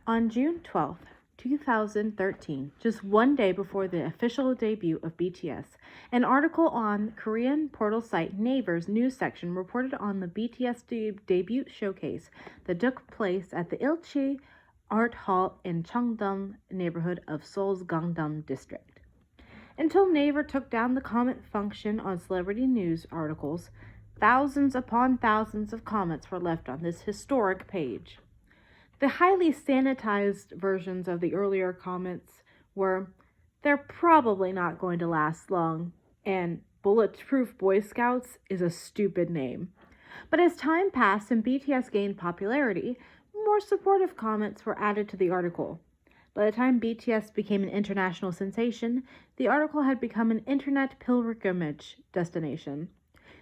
On June 12th, 2013, just one day before the official debut of BTS, an article on Korean portal site Naver's news section reported on the BTS debut showcase that took place at the Ilchi Art Hall in Cheongdam neighborhood of Seoul's Gangnam district. Until Naver took down the comment function on celebrity news articles, thousands upon thousands of comments were left on this historic page. The highly sanitized versions of the earlier comments were, "They're probably not going to last long," and "Bulletproof Boy Scouts is a stupid name." But as time passed and BTS gained popularity, more supportive comments were added to the article. By the time BTS became an international sensation, the article had become an internet pilgrimage destination,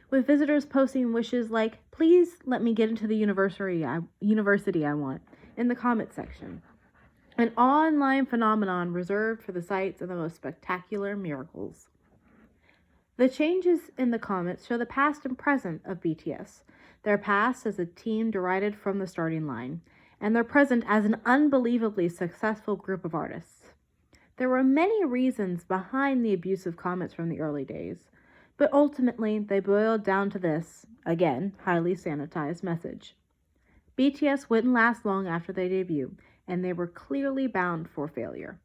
with visitors posting wishes like, "Please let me get into the university I want," in the comment section. An online phenomenon reserved for the sites of the most spectacular miracles. The changes in the comments show the past and present of BTS, their past as a team derided from the starting line, and their present as an unbelievably successful group of artists. There were many reasons behind the abusive comments from the early days, but ultimately they boiled down to this, again, highly sanitized message. BTS wouldn't last long after they debut, and they were clearly bound for failure.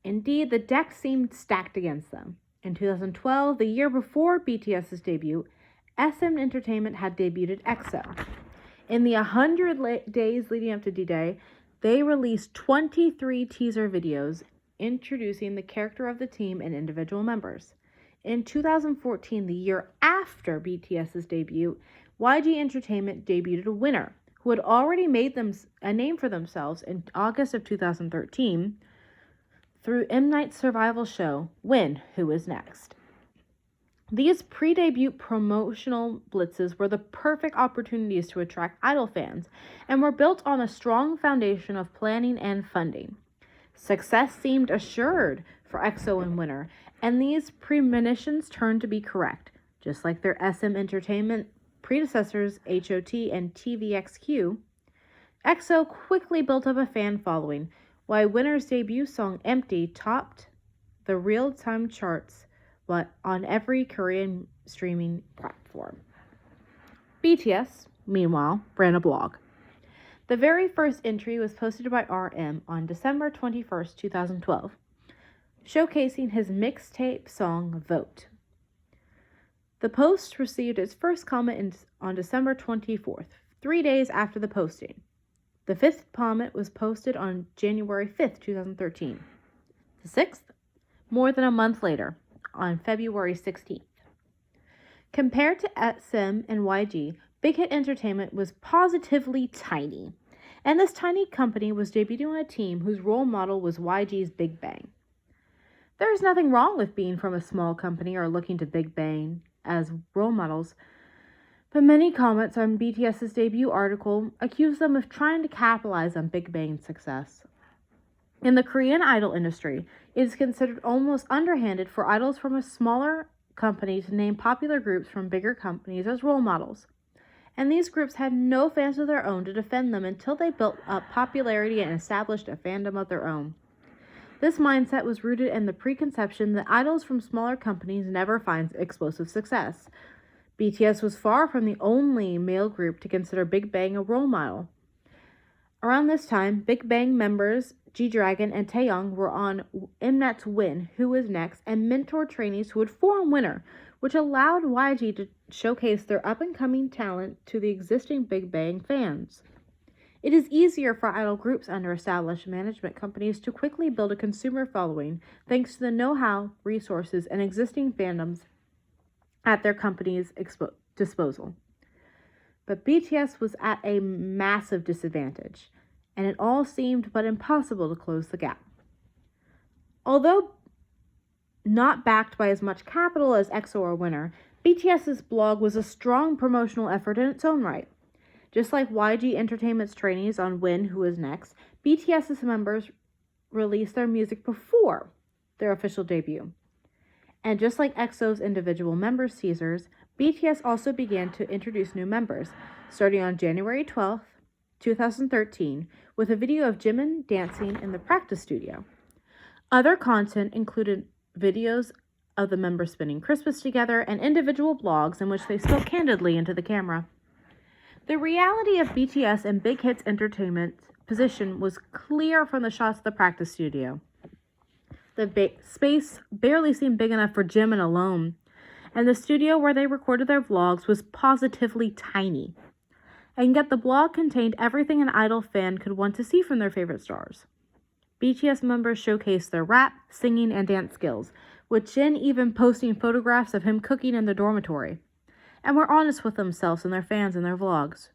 Indeed, the deck seemed stacked against them. In 2012, the year before BTS's debut, SM Entertainment had debuted EXO. In the 100 days leading up to D-Day, they released 23 teaser videos introducing the character of the team and individual members. In 2014, the year after BTS's debut, YG Entertainment debuted Winner, who had already made them a name for themselves in August of 2013 through M. Night's survival show, Win, Who Is Next. These pre-debut promotional blitzes were the perfect opportunities to attract idol fans and were built on a strong foundation of planning and funding. Success seemed assured for EXO and Winner, and these premonitions turned to be correct, just like their SM Entertainment predecessors HOT and TVXQ. EXO quickly built up a fan following, while Winner's debut song Empty topped the real-time charts on every Korean streaming platform. BTS, meanwhile, ran a blog. The very first entry was posted by RM on December 21st, 2012, showcasing his mixtape song Vote. The post received its first comment on December 24th, 3 days after the posting. The fifth comment was posted on January 5th, 2013. The sixth, more than a month later, on February 16th. Compared to SM and YG, Big Hit Entertainment was positively tiny, and this tiny company was debuting on a team whose role model was YG's Big Bang. There is nothing wrong with being from a small company or looking to Big Bang as role models, but many comments on BTS's debut article accuse them of trying to capitalize on Big Bang's success. In the Korean idol industry, it is considered almost underhanded for idols from a smaller company to name popular groups from bigger companies as role models. And these groups had no fans of their own to defend them until they built up popularity and established a fandom of their own. This mindset was rooted in the preconception that idols from smaller companies never find explosive success. BTS was far from the only male group to consider Big Bang a role model. Around this time, Big Bang members G-Dragon and Taeyong were on Mnet's Win, Who Is Next, and mentor trainees who would form Winner, which allowed YG to showcase their up-and-coming talent to the existing Big Bang fans. It is easier for idol groups under established management companies to quickly build a consumer following thanks to the know-how, resources, and existing fandoms at their company's disposal. But BTS was at a massive disadvantage, and it all seemed but impossible to close the gap. Although not backed by as much capital as EXO or Winner, BTS's blog was a strong promotional effort in its own right. Just like YG Entertainment's trainees on Win, Who Is Next, BTS's members released their music before their official debut. And just like EXO's individual members' teasers, BTS also began to introduce new members, starting on January 12th 2013, with a video of Jimin dancing in the practice studio. Other content included videos of the members spending Christmas together and individual blogs in which they spoke candidly into the camera. The reality of BTS and Big Hit's entertainment position was clear from the shots of the practice studio. The space barely seemed big enough for Jimin alone, and the studio where they recorded their vlogs was positively tiny. And yet the blog contained everything an idol fan could want to see from their favorite stars. BTS members showcased their rap, singing, and dance skills, with Jin even posting photographs of him cooking in the dormitory, and were honest with themselves and their fans in their vlogs.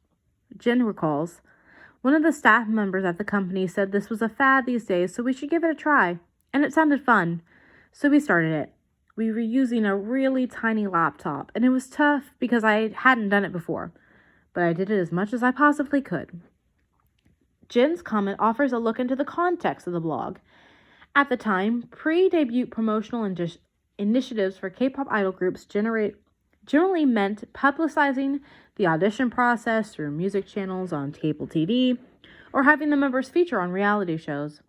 Jin recalls, "One of the staff members at the company said this was a fad these days, so we should give it a try, and it sounded fun, so we started it. We were using a really tiny laptop, and it was tough because I hadn't done it before, but I did it as much as I possibly could." Jin's comment offers a look into the context of the blog. At the time, pre-debut promotional initiatives for K-pop idol groups generally meant publicizing the audition process through music channels on cable TV or having the members feature on reality shows.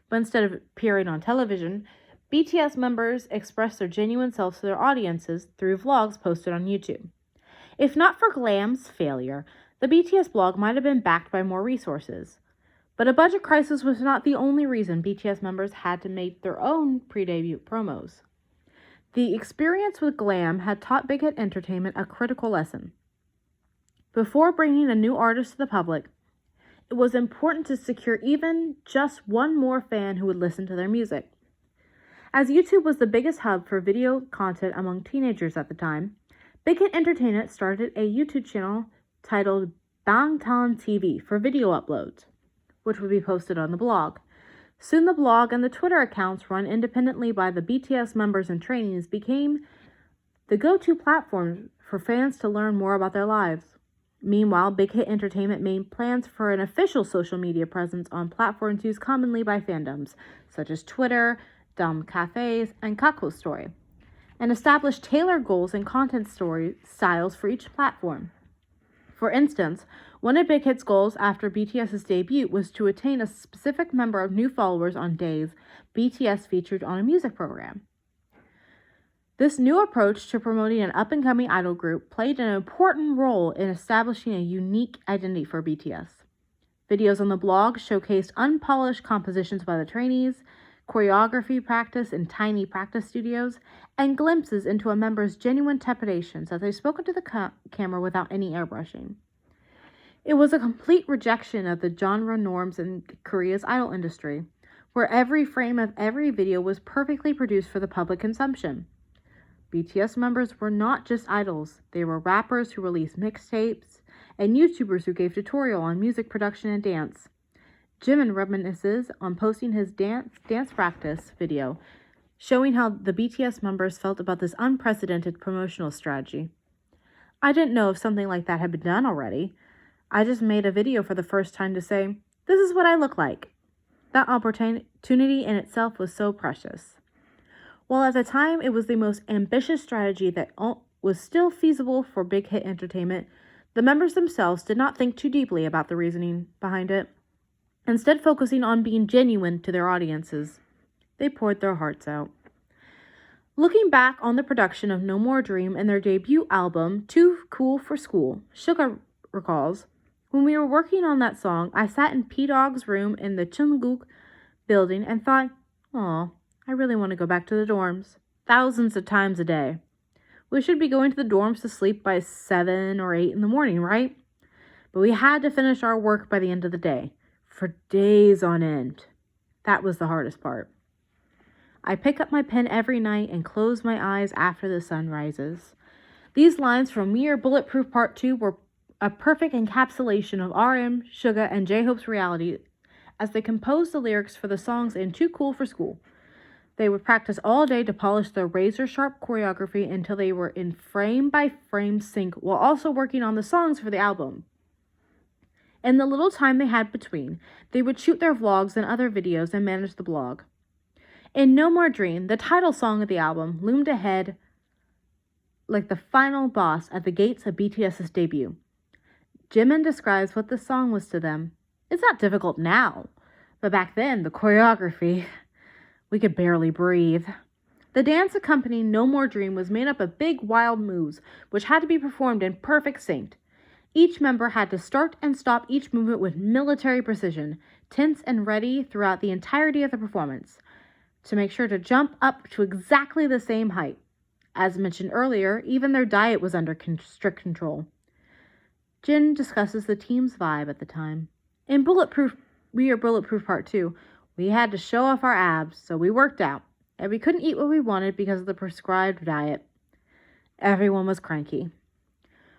But instead of appearing on television, BTS members expressed their genuine selves to their audiences through vlogs posted on YouTube. If not for Glam's failure, the BTS blog might have been backed by more resources. But a budget crisis was not the only reason BTS members had to make their own pre-debut promos. The experience with Glam had taught Big Hit Entertainment a critical lesson. Before bringing a new artist to the public, it was important to secure even just one more fan who would listen to their music. As YouTube was the biggest hub for video content among teenagers at the time, Big Hit Entertainment started a YouTube channel titled Bangtan TV for video uploads, which would be posted on the blog. Soon the blog and the Twitter accounts run independently by the BTS members and trainees became the go-to platform for fans to learn more about their lives. Meanwhile, Big Hit Entertainment made plans for an official social media presence on platforms used commonly by fandoms, such as Twitter, Dom Cafes, and Kakao Story, and established tailored goals and content story styles for each platform. For instance, one of Big Hit's goals after BTS's debut was to attain a specific number of new followers on days BTS featured on a music program. This new approach to promoting an up-and-coming idol group played an important role in establishing a unique identity for BTS. Videos on the blog showcased unpolished compositions by the trainees, choreography practice in tiny practice studios, and glimpses into a member's genuine trepidations as they spoke into the camera without any airbrushing. It was a complete rejection of the genre norms in Korea's idol industry, where every frame of every video was perfectly produced for the public consumption. BTS members were not just idols, they were rappers who released mixtapes and YouTubers who gave tutorial on music production and dance. Jimin reminisces on posting his dance practice video, showing how the BTS members felt about this unprecedented promotional strategy. "I didn't know if something like that had been done already. I just made a video for the first time to say, this is what I look like." That opportunity in itself was so precious. While at the time it was the most ambitious strategy that was still feasible for Big Hit Entertainment, the members themselves did not think too deeply about the reasoning behind it. Instead, focusing on being genuine to their audiences, they poured their hearts out. Looking back on the production of No More Dream and their debut album, Too Cool for School, Suga recalls, "When we were working on that song, I sat in P-Dog's room in the Chunguk building and thought, aw, I really want to go back to the dorms. Thousands of times a day. We should be going to the dorms to sleep by 7 or 8 in the morning, right? But we had to finish our work by the end of the day. For days on end. That was the hardest part. I pick up my pen every night and close my eyes after the sun rises." These lines from Mere Bulletproof Part 2 were a perfect encapsulation of RM, Suga, and J-Hope's reality as they composed the lyrics for the songs in Too Cool for School. They would practice all day to polish their razor-sharp choreography until they were in frame-by-frame sync while also working on the songs for the album. In the little time they had between, they would shoot their vlogs and other videos and manage the blog. In No More Dream, the title song of the album loomed ahead like the final boss at the gates of BTS's debut. Jimin describes what the song was to them. It's not difficult now, but back then, the choreography, we could barely breathe. The dance accompanying No More Dream was made up of big, wild moves, which had to be performed in perfect sync. Each member had to start and stop each movement with military precision, tense and ready throughout the entirety of the performance, to make sure to jump up to exactly the same height. As mentioned earlier, even their diet was under strict control. Jin discusses the team's vibe at the time. In We Are Bulletproof Part 2, we had to show off our abs, so we worked out, and we couldn't eat what we wanted because of the prescribed diet. Everyone was cranky.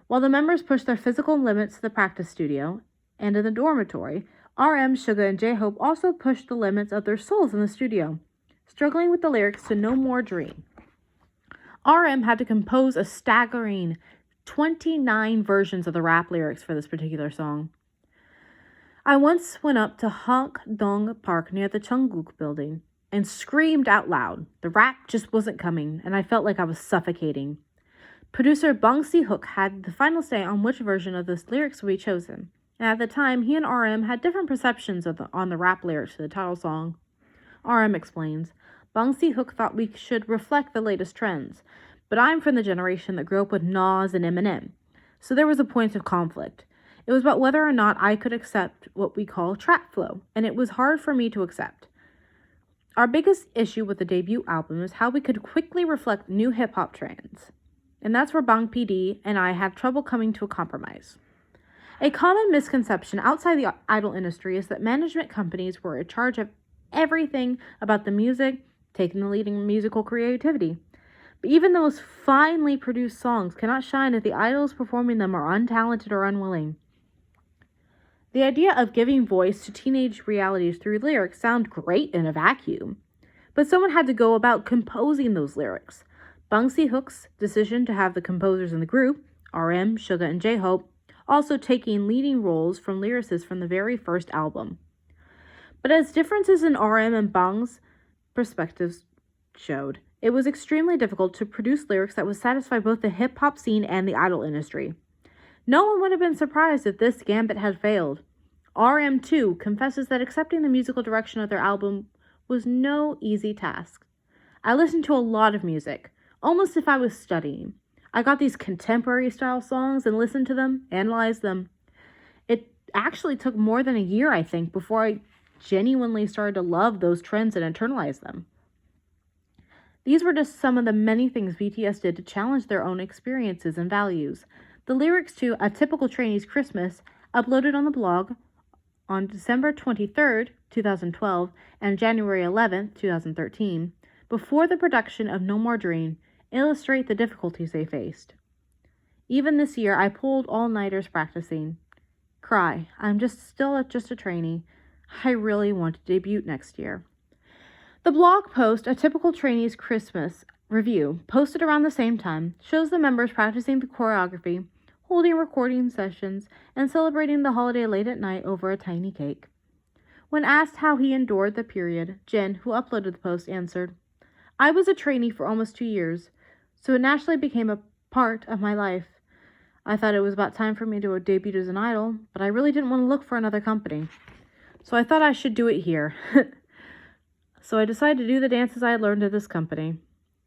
While the members pushed their physical limits to the practice studio and in the dormitory, RM, Suga, and J-Hope also pushed the limits of their souls in the studio, struggling with the lyrics to No More Dream. RM had to compose a staggering 29 versions of the rap lyrics for this particular song. I once went up to Hak-dong Park near the Cheongguk building and screamed out loud. The rap just wasn't coming, and I felt like I was suffocating. Producer Bong Si-hook had the final say on which version of the lyrics would be chosen, and at the time, he and RM had different perceptions on the rap lyrics to the title song. RM explains, Bong Si-hook thought we should reflect the latest trends, but I'm from the generation that grew up with Nas and Eminem, so there was a point of conflict. It was about whether or not I could accept what we call trap flow, and it was hard for me to accept. Our biggest issue with the debut album is how we could quickly reflect new hip-hop trends. And that's where Bang PD and I had trouble coming to a compromise. A common misconception outside the idol industry is that management companies were in charge of everything about the music, taking the lead in musical creativity. But even the most finely produced songs cannot shine if the idols performing them are untalented or unwilling. The idea of giving voice to teenage realities through lyrics sound great in a vacuum, but someone had to go about composing those lyrics. Bong Si-hook's decision to have the composers in the group, RM, Suga, and J-Hope, also taking leading roles from lyricists from the very first album. But as differences in RM and Bong's perspectives showed, it was extremely difficult to produce lyrics that would satisfy both the hip-hop scene and the idol industry. No one would have been surprised if this gambit had failed. RM, too, confesses that accepting the musical direction of their album was no easy task. I listened to a lot of music, almost if I was studying. I got these contemporary style songs and listened to them, analyzed them. It actually took more than a year, I think, before I genuinely started to love those trends and internalize them. These were just some of the many things BTS did to challenge their own experiences and values. The lyrics to A Typical Trainee's Christmas, uploaded on the blog on December 23rd, 2012, and January 11th, 2013, before the production of No More Dream, illustrate the difficulties they faced. Even this year, I pulled all-nighters practicing. Cry, I'm just a trainee. I really want to debut next year. The blog post, A Typical Trainee's Christmas Review, posted around the same time, shows the members practicing the choreography, holding recording sessions, and celebrating the holiday late at night over a tiny cake. When asked how he endured the period, Jin, who uploaded the post, answered, I was a trainee for almost 2 years, so it naturally became a part of my life. I thought it was about time for me to debut as an idol, but I really didn't want to look for another company. So I thought I should do it here. So I decided to do the dances I had learned at this company.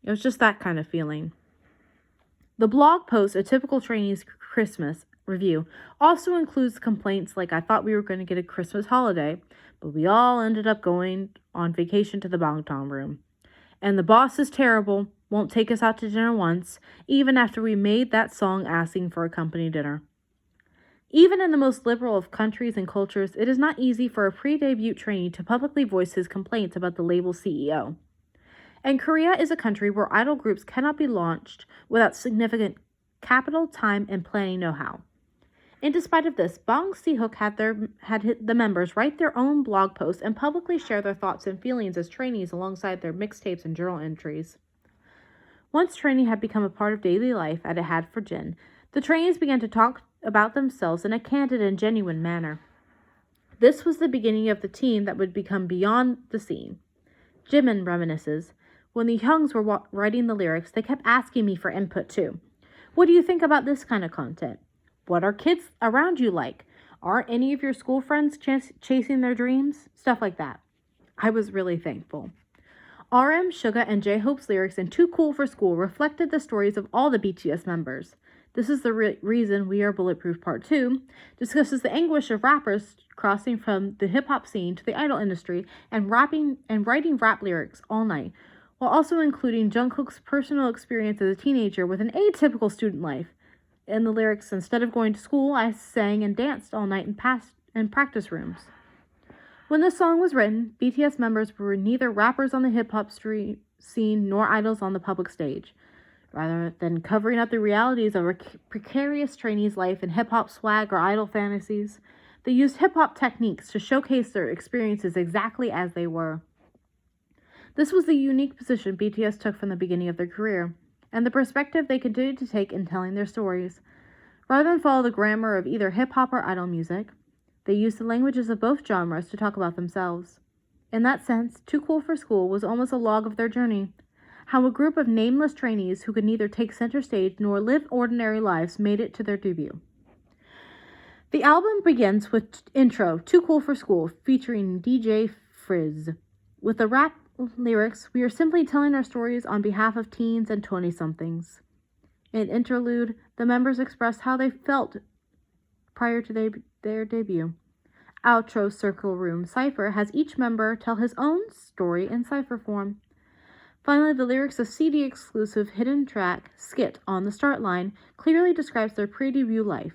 It was just that kind of feeling. The blog post, A Typical Trainee's Christmas Review, also includes complaints like I thought we were going to get a Christmas holiday, but we all ended up going on vacation to the Bangtan room. And the boss is terrible, won't take us out to dinner once, even after we made that song asking for a company dinner. Even in the most liberal of countries and cultures, it is not easy for a pre-debut trainee to publicly voice his complaints about the label's CEO. And Korea is a country where idol groups cannot be launched without significant capital, time, and planning know-how. And despite of this, Bong Si-hook had the members write their own blog posts and publicly share their thoughts and feelings as trainees alongside their mixtapes and journal entries. Once training had become a part of daily life, as it had for Jin, the trainees began to talk about themselves in a candid and genuine manner. This was the beginning of the team that would become beyond the scene. Jimin reminisces, when the Hyungs were writing the lyrics, they kept asking me for input too. What do you think about this kind of content? What are kids around you like? Aren't any of your school friends chasing their dreams? Stuff like that. I was really thankful. RM, Suga, and J-Hope's lyrics in Too Cool for School reflected the stories of all the BTS members. This is the reason We Are Bulletproof Part 2 discusses the anguish of rappers crossing from the hip-hop scene to the idol industry and writing rap lyrics all night, while also including Jungkook's personal experience as a teenager with an atypical student life. In the lyrics, instead of going to school, I sang and danced all night in practice rooms. When this song was written, BTS members were neither rappers on the hip-hop scene nor idols on the public stage. Rather than covering up the realities of a precarious trainee's life in hip-hop swag or idol fantasies, they used hip-hop techniques to showcase their experiences exactly as they were. This was the unique position BTS took from the beginning of their career, and the perspective they continued to take in telling their stories. Rather than follow the grammar of either hip-hop or idol music, they used the languages of both genres to talk about themselves. In that sense, Too Cool for School was almost a log of their journey, how a group of nameless trainees who could neither take center stage nor live ordinary lives made it to their debut. The album begins with intro, Too Cool for School, featuring DJ Frizz. With the rap lyrics, we are simply telling our stories on behalf of teens and 20-somethings. In interlude, the members express how they felt prior to their debut. Outro, Circle Room Cypher has each member tell his own story in cypher form. Finally, the lyrics of CD-exclusive hidden track, Skit, on the start line clearly describes their pre-debut life.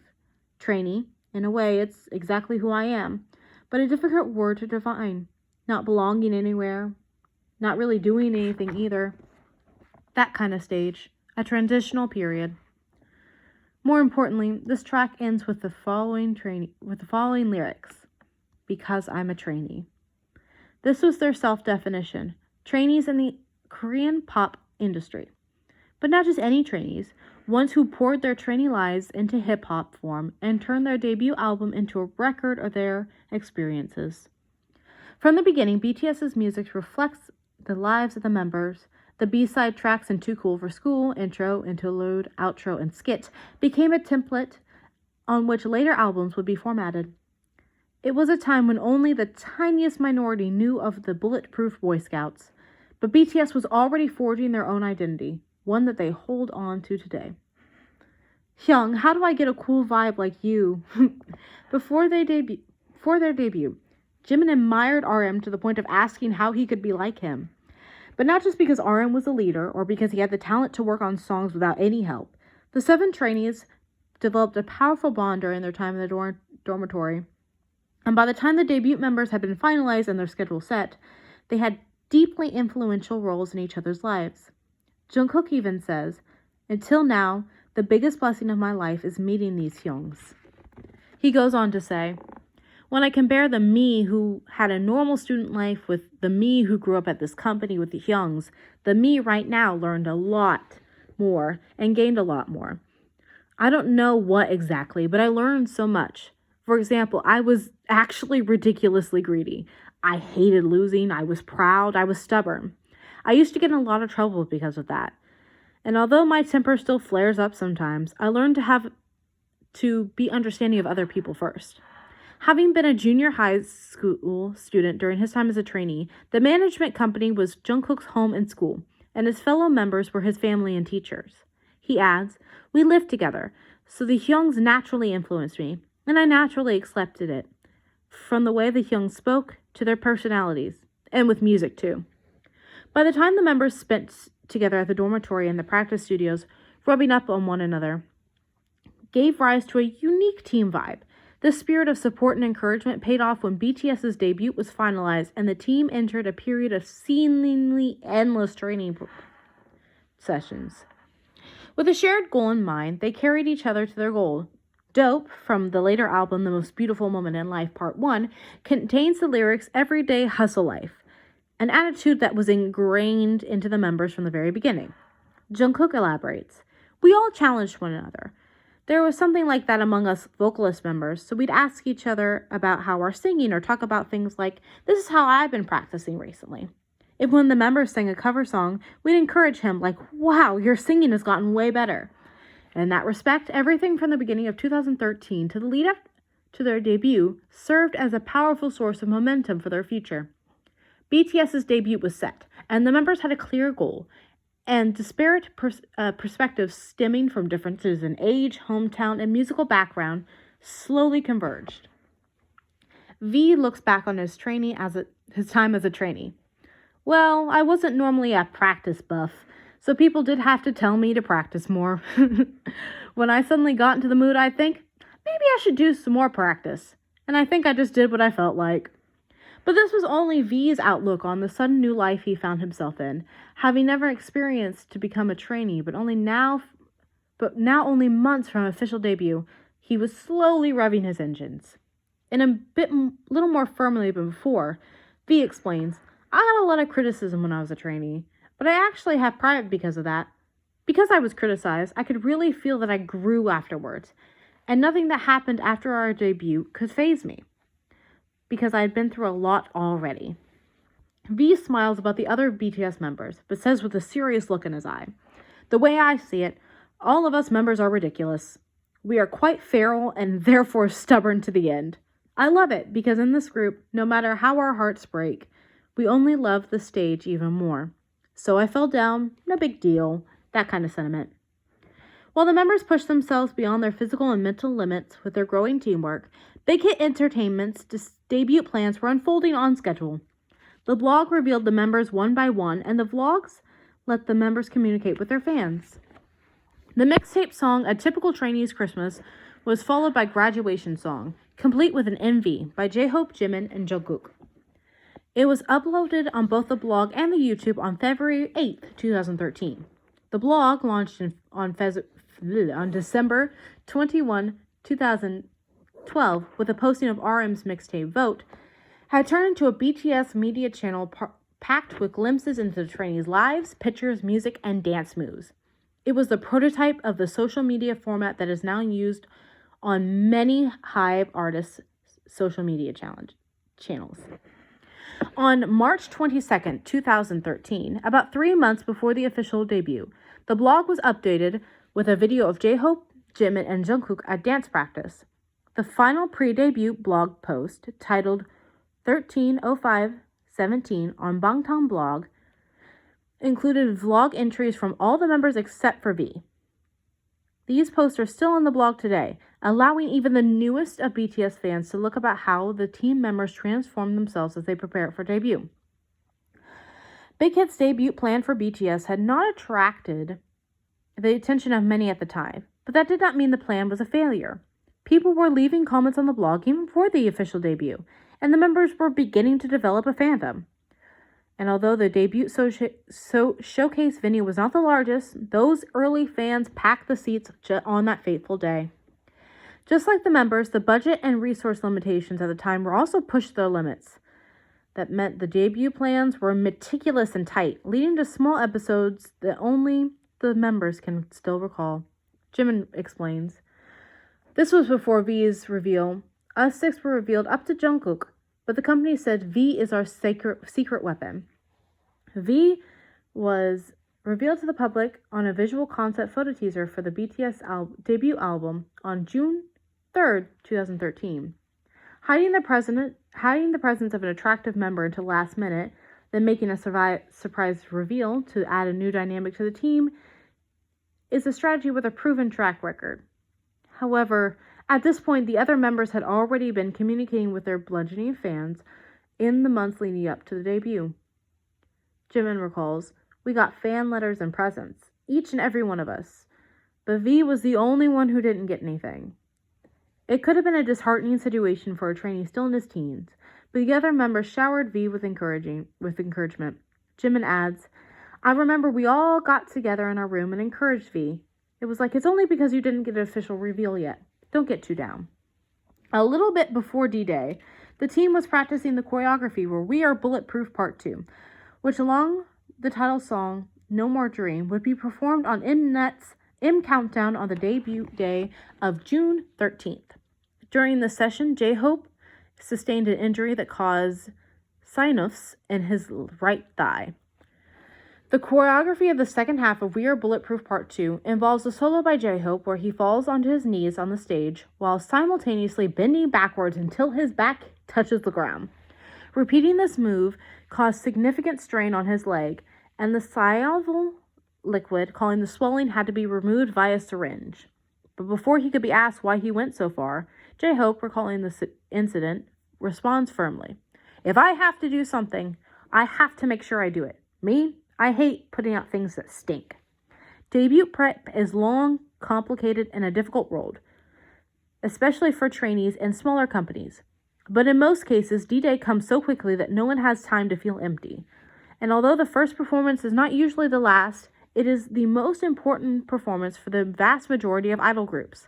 Trainee, in a way, it's exactly who I am, but a difficult word to define. Not belonging anywhere, not really doing anything either. That kind of stage, a transitional period. More importantly, this track ends with the following lyrics. Because I'm a trainee. This was their self-definition. Trainees in the Korean pop industry. But not just any trainees, ones who poured their trainee lives into hip-hop form and turned their debut album into a record of their experiences. From the beginning, BTS's music reflects the lives of the members. The B-side tracks in Too Cool for School, intro, interlude, outro, and skit became a template on which later albums would be formatted. It was a time when only the tiniest minority knew of the Bulletproof Boy Scouts, but BTS was already forging their own identity, one that they hold on to today. Hyung, how do I get a cool vibe like you? Before their debut, Jimin admired RM to the point of asking how he could be like him. But not just because RM was a leader or because he had the talent to work on songs without any help. The 7 trainees developed a powerful bond during their time in the dormitory. And by the time the debut members had been finalized and their schedule set, they had deeply influential roles in each other's lives. Jungkook even says, "Until now, the biggest blessing of my life is meeting these Hyungs." He goes on to say, "When I compare the me who had a normal student life with the me who grew up at this company with the Hyungs, the me right now learned a lot more and gained a lot more. I don't know what exactly, but I learned so much. For example, I was actually ridiculously greedy. I hated losing. I was proud. I was stubborn. I used to get in a lot of trouble because of that. And although my temper still flares up sometimes, I learned to be understanding of other people first. Having been a junior high school student during his time as a trainee, the management company was Jungkook's home and school, and his fellow members were his family and teachers." He adds, "We lived together, so the Hyungs naturally influenced me, and I naturally accepted it, from the way the Hyungs spoke to their personalities, and with music too." By the time the members spent together at the dormitory and the practice studios, rubbing up on one another, gave rise to a unique team vibe. This spirit of support and encouragement paid off when BTS's debut was finalized and the team entered a period of seemingly endless training sessions. With a shared goal in mind, they carried each other to their goal. Dope, from the later album The Most Beautiful Moment in Life Part 1, contains the lyrics "Everyday Hustle Life," an attitude that was ingrained into the members from the very beginning. Jungkook elaborates, "We all challenged one another. There was something like that among us vocalist members, so we'd ask each other about how our singing or talk about things like, 'This is how I've been practicing recently.' If one of the members sang a cover song, we'd encourage him like, 'Wow, your singing has gotten way better.' In that respect, everything from the beginning of 2013 to the lead up to their debut served as a powerful source of momentum for their future. BTS's debut was set, and the members had a clear goal, and disparate perspectives stemming from differences in age, hometown, and musical background slowly converged. V looks back on his time as a trainee. Well, I wasn't normally a practice buff, so people did have to tell me to practice more. When I suddenly got into the mood, I think, maybe I should do some more practice. And I think I just did what I felt like. But this was only V's outlook on the sudden new life he found himself in, having never experienced to become a trainee, but now only months from official debut, he was slowly revving his engines. In a little more firmly than before, V explains, I had a lot of criticism when I was a trainee, but I actually have pride because of that. Because I was criticized, I could really feel that I grew afterwards, and nothing that happened after our debut could faze me, because I had been through a lot already. V smiles about the other BTS members, but says with a serious look in his eye, the way I see it, all of us members are ridiculous. We are quite feral and therefore stubborn to the end. I love it because in this group, no matter how our hearts break, we only love the stage even more. So I fell down, no big deal, that kind of sentiment. While the members pushed themselves beyond their physical and mental limits with their growing teamwork, Big Hit Entertainment's debut plans were unfolding on schedule. The blog revealed the members one by one, and the vlogs let the members communicate with their fans. The mixtape song, A Typical Trainee's Christmas, was followed by Graduation Song, complete with an MV by J-Hope, Jimin, and Jungkook. It was uploaded on both the blog and the YouTube on February 8th, 2013. The blog launched on December 21, 2012, with a posting of RM's mixtape Vote, had turned into a BTS media channel packed with glimpses into the trainees' lives, pictures, music, and dance moves. It was the prototype of the social media format that is now used on many HYBE artists' social media channels. On March 22, 2013, about 3 months before the official debut, the blog was updated with a video of J-Hope, Jimin, and Jungkook at dance practice. The final pre-debut blog post, titled 13/05/17 on Bangtan blog, included vlog entries from all the members except for V. These posts are still on the blog today, allowing even the newest of BTS fans to look about how the team members transform themselves as they prepare for debut. Big Hit's debut plan for BTS had not attracted the attention of many at the time, but that did not mean the plan was a failure. People were leaving comments on the blog even before the official debut, and the members were beginning to develop a fandom. And although the debut showcase venue was not the largest, those early fans packed the seats on that fateful day. Just like the members, the budget and resource limitations at the time were also pushed to their limits. That meant the debut plans were meticulous and tight, leading to small episodes that only the members can still recall. Jimin explains, this was before V's reveal. Us six were revealed up to Jungkook, but the company said V is our secret weapon. V was revealed to the public on a visual concept photo teaser for the BTS debut album on June 3rd, 2013. Hiding the presence of an attractive member until last minute, then making a surprise reveal to add a new dynamic to the team, is a strategy with a proven track record. However, at this point, the other members had already been communicating with their bludgeoning fans in the months leading up to the debut. Jimin recalls, we got fan letters and presents, each and every one of us, but V was the only one who didn't get anything. It could have been a disheartening situation for a trainee still in his teens, but the other members showered V with encouragement. Jimin adds, I remember we all got together in our room and encouraged V. It was like, it's only because you didn't get an official reveal yet. Don't get too down. A little bit before D-Day, the team was practicing the choreography for We Are Bulletproof Part 2, which along the title song, No More Dream, would be performed on Mnet's M Countdown on the debut day of June 13th. During the session, J-Hope sustained an injury that caused sinus in his right thigh. The choreography of the second half of We Are Bulletproof Part 2 involves a solo by J-Hope where he falls onto his knees on the stage while simultaneously bending backwards until his back touches the ground. Repeating this move caused significant strain on his leg, and the salival liquid causing the swelling had to be removed via syringe. But before he could be asked why he went so far, J-Hope, recalling the incident, responds firmly, "If I have to do something, I have to make sure I do it. Me? I hate putting out things that stink." Debut prep is long, complicated, and a difficult road, especially for trainees in smaller companies. But in most cases, D-Day comes so quickly that no one has time to feel empty. And although the first performance is not usually the last, it is the most important performance for the vast majority of idol groups.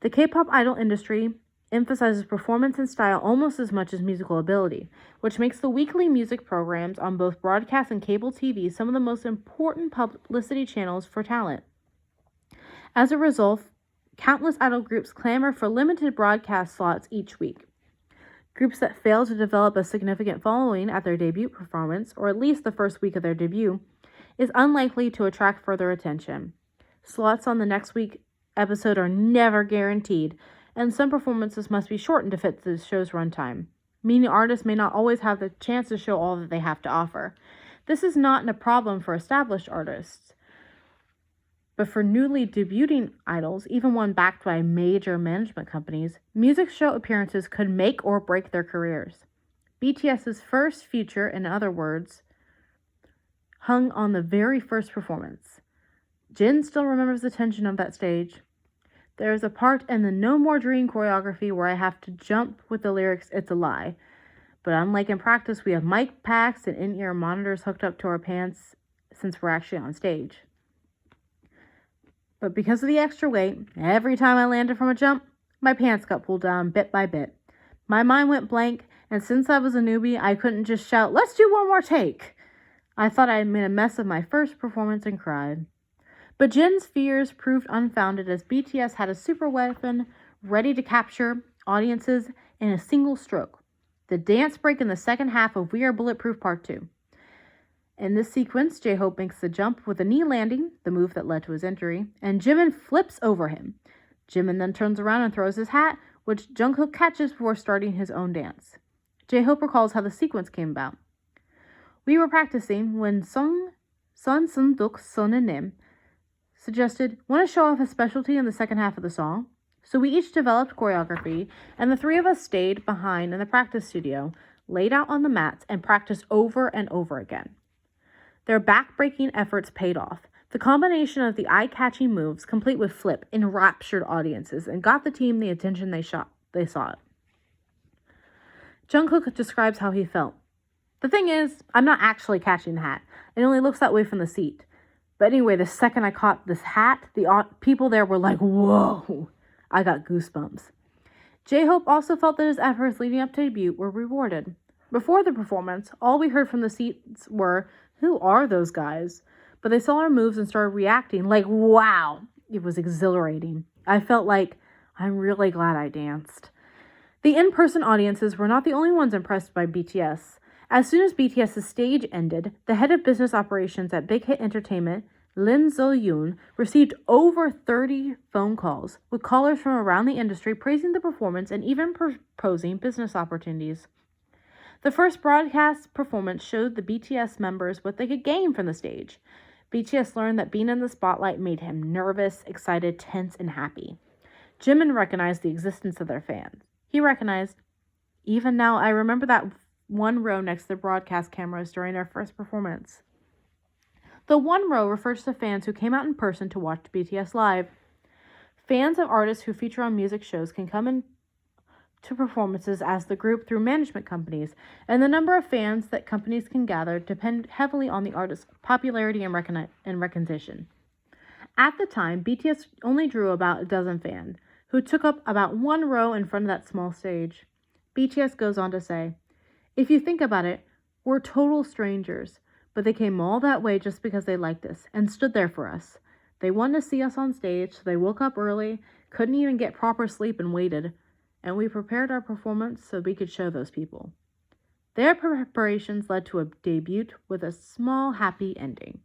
The K-pop idol industry emphasizes performance and style almost as much as musical ability, which makes the weekly music programs on both broadcast and cable TV some of the most important publicity channels for talent. As a result, countless idol groups clamor for limited broadcast slots each week. Groups that fail to develop a significant following at their debut performance, or at least the first week of their debut, is unlikely to attract further attention. Slots on the next week episode are never guaranteed, and some performances must be shortened to fit the show's runtime, meaning artists may not always have the chance to show all that they have to offer. This is not a problem for established artists, but for newly debuting idols, even one backed by major management companies, music show appearances could make or break their careers. BTS's first future, in other words, hung on the very first performance. Jin still remembers the tension of that stage. There is a part in the No More Dream choreography where I have to jump with the lyrics, "It's a lie." But unlike in practice, we have mic packs and in-ear monitors hooked up to our pants since we're actually on stage. But because of the extra weight, every time I landed from a jump, my pants got pulled down bit by bit. My mind went blank, and since I was a newbie, I couldn't just shout, "Let's do one more take." I thought I had made a mess of my first performance and cried. But Jin's fears proved unfounded as BTS had a super weapon ready to capture audiences in a single stroke. The dance break in the second half of We Are Bulletproof Part 2. In this sequence, J-Hope makes the jump with a knee landing, the move that led to his injury, and Jimin flips over him. Jimin then turns around and throws his hat, which Jungkook catches before starting his own dance. J-Hope recalls how the sequence came about. "We were practicing when Son Sun-duk, Son and Nim suggested, 'Want to show off a specialty in the second half of the song?' So we each developed choreography, and the three of us stayed behind in the practice studio, laid out on the mats, and practiced over and over again. Their back-breaking efforts paid off. The combination of the eye-catching moves, complete with flip, enraptured audiences and got the team the attention they sought. Jungkook describes how he felt. "The thing is, I'm not actually catching the hat. It only looks that way from the seat. But anyway, the second I caught this hat, the people there were like, whoa, I got goosebumps." J-Hope also felt that his efforts leading up to debut were rewarded. Before the performance, all we heard from the seats were, "Who are those guys?" But they saw our moves and started reacting like, wow, it was exhilarating. I felt like, I'm really glad I danced. The in-person audiences were not the only ones impressed by BTS. As soon as BTS's stage ended, the head of business operations at Big Hit Entertainment, Lim So-yoon, received over 30 phone calls, with callers from around the industry praising the performance and even proposing business opportunities. The first broadcast performance showed the BTS members what they could gain from the stage. BTS learned that being in the spotlight made him nervous, excited, tense, and happy. Jimin recognized the existence of their fans. He recognized, "Even now, I remember that one row next to the broadcast cameras during our first performance." The one row refers to fans who came out in person to watch BTS live. Fans of artists who feature on music shows can come in to performances as the group through management companies, and the number of fans that companies can gather depend heavily on the artist's popularity and recognition. At the time, BTS only drew about a dozen fans, who took up about one row in front of that small stage. BTS goes on to say, "If you think about it, we're total strangers, but they came all that way just because they liked us and stood there for us. They wanted to see us on stage, so they woke up early, couldn't even get proper sleep and waited. And we prepared our performance so we could show those people. Their preparations led to a debut with a small happy ending.